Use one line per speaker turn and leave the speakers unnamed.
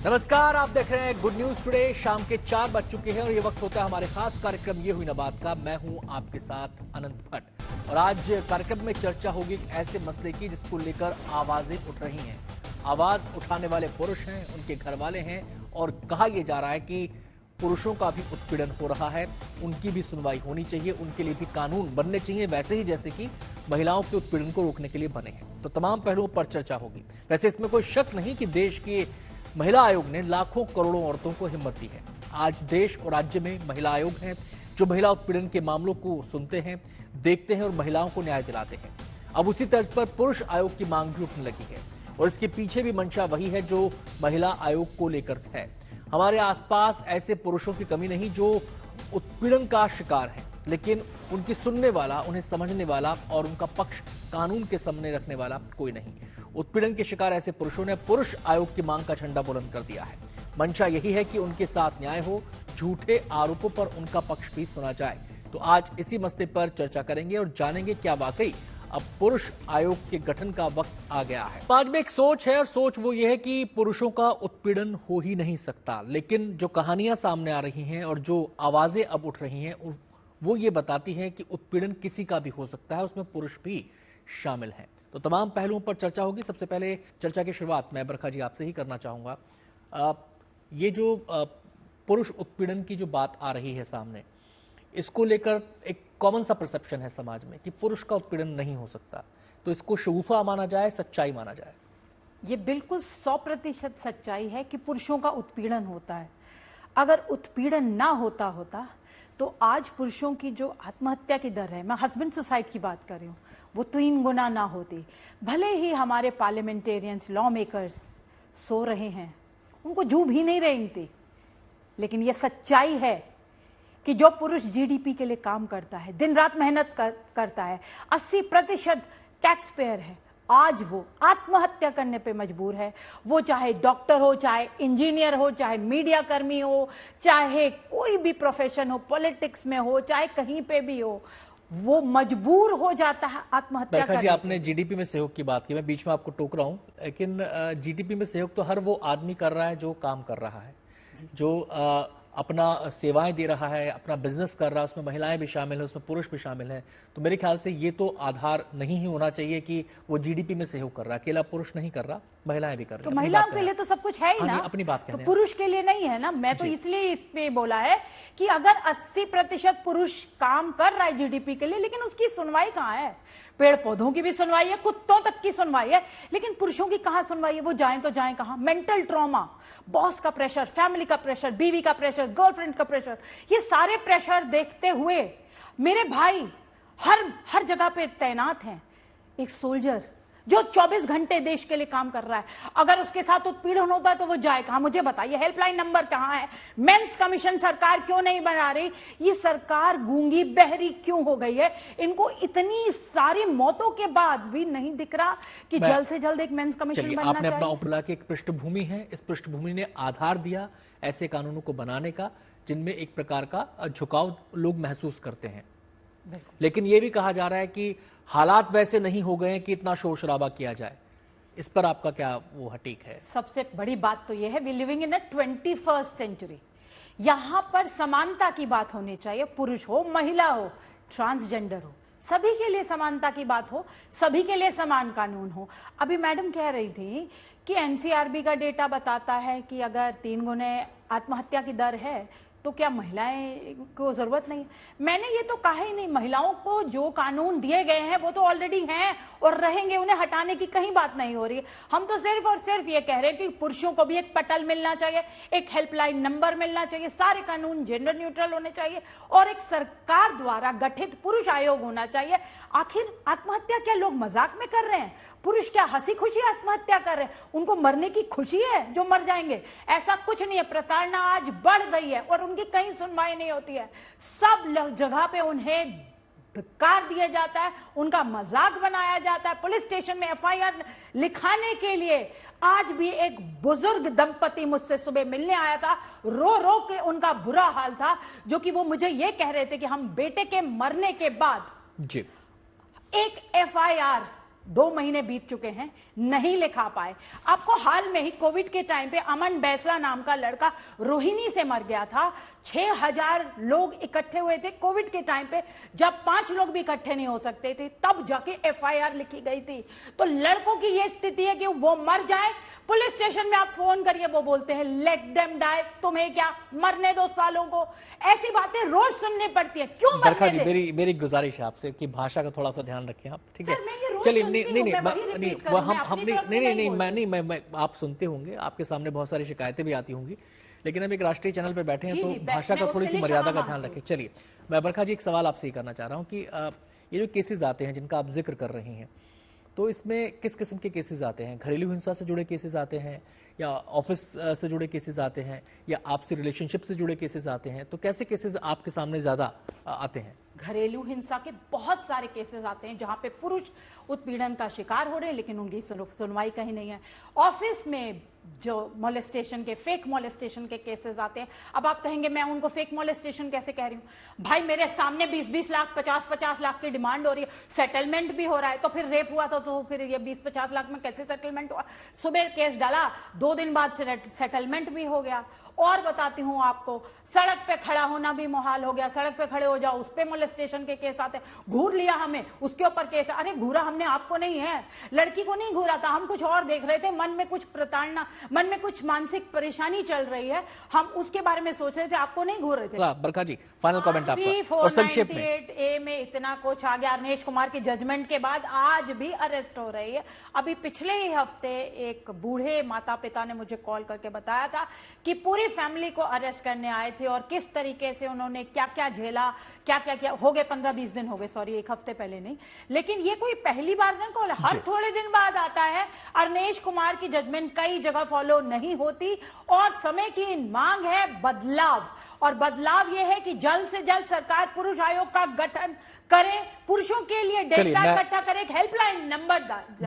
नमस्कार, आप देख रहे हैं गुड न्यूज टुडे। शाम के 4 बज चुके हैं और ये वक्त होता है हमारे खास कार्यक्रम ये हुई ना बात का। मैं हूं आपके साथ अनंत भट्ट और आज कार्यक्रम में चर्चा होगी एक ऐसे मसले की जिसको लेकर आवाजें उठ रही हैं। आवाज उठाने वाले पुरुष हैं, उनके घर वाले हैं और कहा यह जा रहा है कि पुरुषों का भी उत्पीड़न हो रहा है, उनकी भी सुनवाई होनी चाहिए, उनके लिए भी कानून बनने चाहिए वैसे ही जैसे कि महिलाओं के उत्पीड़न को रोकने के लिए बने हैं। तो तमाम पहलुओं पर चर्चा होगी। वैसे इसमें कोई शक नहीं कि देश के महिला आयोग ने लाखों करोड़ों औरतों को हिम्मत दी है। आज देश और राज्य में महिला आयोग हैं जो महिला उत्पीड़न के मामलों को सुनते हैं, देखते हैं और महिलाओं को न्याय दिलाते हैं। अब उसी तर्ज पर पुरुष आयोग की मांग भी उठने लगी है और इसके पीछे भी मंशा वही है जो महिला आयोग को लेकर है। हमारे आसपास ऐसे पुरुषों की कमी नहीं जो उत्पीड़न का शिकार हैं, लेकिन उनकी सुनने वाला, उन्हें समझने वाला और उनका पक्ष कानून के सामने रखने वाला कोई नहीं। उत्पीड़न के शिकार ऐसे पुरुषों ने पुरुष आयोग की मांग का झंडा बुलंद कर दिया है। मंशा यही है कि उनके साथ न्याय हो, झूठे आरोपों पर उनका पक्ष भी सुना जाए। तो आज इसी मसले पर चर्चा करेंगे और जानेंगे क्या वाकई अब पुरुष आयोग के गठन का वक्त आ गया है। आज में एक सोच है और सोच वो ये है कि पुरुषों का उत्पीड़न हो ही नहीं सकता, लेकिन जो कहानियां सामने आ रही हैं और जो आवाजें अब उठ रही हैं वो ये बताती हैं कि उत्पीड़न किसी का भी हो सकता है, उसमें पुरुष भी शामिल हैं। तो तमाम पहलुओं पर चर्चा होगी। सबसे पहले चर्चा की शुरुआत मैं बरखा जी आपसे ही करना चाहूंगा। ये जो पुरुष उत्पीड़न की जो बात आ रही है सामने, इसको लेकर एक कॉमन सा परसेप्शन है समाज में कि पुरुष का उत्पीड़न नहीं हो सकता। तो इसको शगुफा माना जाए, सच्चाई माना जाए?
ये बिल्कुल 100% सच्चाई है कि पुरुषों का उत्पीड़न होता है। अगर उत्पीड़न ना होता तो आज पुरुषों की जो आत्महत्या की दर है, मैं हस्बैंड सुसाइड की बात कर रही हूँ, वो 3 गुना ना होती। भले ही हमारे पार्लियामेंटेरियंस, लॉ मेकर्स सो रहे हैं, उनको जू भी नहीं रेंगती, लेकिन ये सच्चाई है कि जो पुरुष जीडीपी के लिए काम करता है, दिन रात मेहनत करता है, 80% टैक्स पेयर है, आज वो आत्महत्या करने पे मजबूर है। वो चाहे डॉक्टर हो, चाहे इंजीनियर हो, चाहे मीडिया कर्मी हो, चाहे कोई भी प्रोफेशन हो, पॉलिटिक्स में हो, चाहे कहीं पे भी हो, वो मजबूर हो जाता है आत्महत्या करने।
आपने जीडीपी में सहयोग की बात की, मैं बीच में आपको टोक रहा हूं, लेकिन जीडीपी में सहयोग तो हर वो आदमी कर रहा है जो काम कर रहा है, जो अपना सेवाएं दे रहा है, अपना बिजनेस कर रहा है, उसमें महिलाएं भी शामिल हैं, उसमें पुरुष भी शामिल हैं। तो मेरे ख्याल से ये तो आधार नहीं ही होना चाहिए कि वो जीडीपी में सहयोग कर रहा है। अकेला पुरुष नहीं कर रहा, महिलाएं भी कर रही हैं।
तो महिलाओं के लिए तो सब कुछ है ही ना,
अपनी बात
तो पुरुष के लिए नहीं है ना। मैं तो इसलिए इसमें बोला है कि अगर 80% पुरुष काम कर रहा है जीडीपी के लिए, लेकिन उसकी सुनवाई कहाँ है? पेड़ पौधों की भी सुनवाई है, कुत्तों तक की सुनवाई है, लेकिन पुरुषों की कहां सुनवाई है? वो जाएं तो जाएं कहां? मेंटल ट्रॉमा, बॉस का प्रेशर, फैमिली का प्रेशर, बीवी का प्रेशर, गर्लफ्रेंड का प्रेशर, ये सारे प्रेशर देखते हुए मेरे भाई हर जगह पे तैनात हैं। एक सोल्जर जो 24 घंटे देश के लिए काम कर रहा है, अगर उसके साथ उत्पीड़न होता है तो वो जाए कहां? मुझे बताइए, हेल्पलाइन नंबर कहां है? मेंस कमीशन सरकार क्यों नहीं बना रही? ये सरकार गूंगी बहरी क्यों हो गई है? इनको इतनी सारी मौतों के बाद भी नहीं दिख रहा कि जल्द से जल्द एक मेंस कमीशन बनना चाहिए।
आपने अपना उपला की एक पृष्ठभूमि है, इस पृष्ठभूमि ने आधार दिया ऐसे कानूनों को बनाने का जिनमें एक प्रकार का झुकाव लोग महसूस करते हैं। लेकिन यह भी कहा जा रहा है कि हालात वैसे नहीं हो गए कि इतना शोर शराबा किया जाए। इस पर आपका क्या वो हटीक है?
सबसे बड़ी बात तो यह है, we living in a 21st century. यहां पर समानता की बात होनी चाहिए, पुरुष हो, महिला हो, ट्रांसजेंडर हो, सभी के लिए समानता की बात हो, सभी के लिए समान कानून हो। अभी मैडम कह रही थी कि एनसीआरबी का डेटा बताता है कि अगर 3 गुने आत्महत्या की दर है तो क्या महिलाएं को जरूरत नहीं? मैंने ये तो कहा ही नहीं। महिलाओं को जो कानून दिए गए हैं वो तो ऑलरेडी हैं और रहेंगे, उन्हें हटाने की कहीं बात नहीं हो रही है। हम तो सिर्फ और सिर्फ ये कह रहे हैं कि पुरुषों को भी एक पटल मिलना चाहिए, एक हेल्पलाइन नंबर मिलना चाहिए, सारे कानून जेंडर न्यूट्रल होने चाहिए और एक सरकार द्वारा गठित पुरुष आयोग होना चाहिए। आखिर आत्महत्या क्या लोग मजाक में कर रहे हैं? पुरुष क्या हंसी खुशी आत्महत्या कर रहे हैं? उनको मरने की खुशी है जो मर जाएंगे? ऐसा कुछ नहीं है। प्रताड़ना आज बढ़ गई है और उनकी कहीं सुनवाई नहीं होती है। सब जगह पे उन्हें धिक्कार दिया जाता है, उनका मजाक बनाया जाता है। पुलिस स्टेशन में एफआईआर लिखाने के लिए आज भी एक बुजुर्ग दंपति मुझसे सुबह मिलने आया था, रो रो के उनका बुरा हाल था, जो कि वो मुझे ये कह रहे थे कि हम बेटे के मरने के बाद
जी
एक एफआईआर 2 महीने बीत चुके हैं, नहीं लिखा पाए। आपको हाल में ही कोविड के टाइम पे अमन बैसला नाम का लड़का रोहिणी से मर गया था। 6000 लोग इकट्ठे हुए थे कोविड के टाइम पे, जब 5 लोग भी इकट्ठे नहीं हो सकते थे, तब जाके FIR लिखी गई थी। तो लड़कों की यह स्थिति है कि वो मर जाए, पुलिस स्टेशन में आप फोन करिए, वो बोलते हैं लेट देम डाई, तुम्हें क्या, मरने दो सालों को। ऐसी बातें रोज सुननी पड़ती है, क्यों
बरखा
मरने
जी,
दे?
मेरी गुजारिश है आपसे कि भाषा का थोड़ा सा ध्यान रखें आप, ठीक है?
सर, मैं ये रोज
चलिए,
सुनती
नहीं
हूँ,
नहीं
मैं वही
नहीं,
repeat
वो
करूँ,
हम
मैं अपनी तरफ से
नहीं
नहीं
मैं
बोलती।
नहीं मैं आप सुनते होंगे, आपके सामने बहुत सारी शिकायतें भी आती होंगी, लेकिन हम एक राष्ट्रीय चैनल पे बैठे हैं
जी,
तो
जी,
भाषा
मैं
का
उसके
थोड़ी सी
लिए
मर्यादा
क्षमा
का ध्यान
मांगती
रखें। चलिए, मैं बरखा जी एक सवाल आपसे ये करना चाह रहा हूँ कि ये जो केसेस आते हैं जिनका आप जिक्र कर रही हैं, तो इसमें किस किस्म के केसेस आते हैं? घरेलू हिंसा से जुड़े केसेस आते हैं, या ऑफिस से जुड़े केसेस आते हैं, या आपसी रिलेशनशिप से जुड़े केसेस आते हैं? तो कैसे केसेस आपके सामने ज्यादा आते हैं?
घरेलू हिंसा के बहुत सारे केसेस आते हैं जहां पे पुरुष उत्पीड़न का शिकार हो रहे हैं, लेकिन उनकी सुनवाई कहीं नहीं है। ऑफिस में जो मोलेस्टेशन के, फेक मोलेस्टेशन के केसेस आते हैं। अब आप कहेंगे मैं उनको फेक मोलेस्टेशन कैसे कह रही हूं? भाई, मेरे सामने 20-20 लाख, 50-50 लाख की डिमांड हो रही है, सेटलमेंट भी हो रहा है, तो फिर रेप हुआ था तो फिर ये 20-50 लाख में कैसे सेटलमेंट हुआ? सुबह केस डाला, 2 दिन बाद सेटलमेंट भी हो गया। और बताती हूं आपको, सड़क पे खड़ा होना भी मुहाल हो गया। सड़क पे खड़े हो जाओ, उस पे मोलेस्टेशन के केस आते हैं। घूर लिया हमें, उसके ऊपर केस। अरे घूरा हमने आपको नहीं है, लड़की को नहीं घूरा था, हम कुछ और देख रहे थे, मन में कुछ प्रताड़ना, मन में कुछ मानसिक परेशानी चल रही है, हम उसके बारे में सोच रहे थे, आपको नहीं घूर रहे थे।
बरखा जी, फाइनल कमेंट आपका और संक्षेप में।
498A में इतना कुछ आ गया। अरनेश कुमार की जजमेंट के बाद आज भी अरेस्ट हो रही है। अभी पिछले ही हफ्ते एक बूढ़े माता पिता ने मुझे कॉल करके बताया था कि पूरी फैमिली को अरेस्ट करने आए थे और किस तरीके से उन्होंने क्या क्या झेला, क्या क्या क्या हो गए। 15-20 दिन हो गए, सॉरी, एक हफ्ते पहले नहीं। लेकिन ये कोई पहली बार ना कॉल, हर थोड़े दिन बाद आता है। अरनेश कुमार की जजमेंट कई जगह फॉलो नहीं होती और समय की मांग है बदलाव। और बदलाव ये है कि जल्द से जल्द सरकार पुरुष आयोग का गठन करे, पुरुषों के लिए डेटा इकट्ठा करे, एक हेल्पलाइन नंबर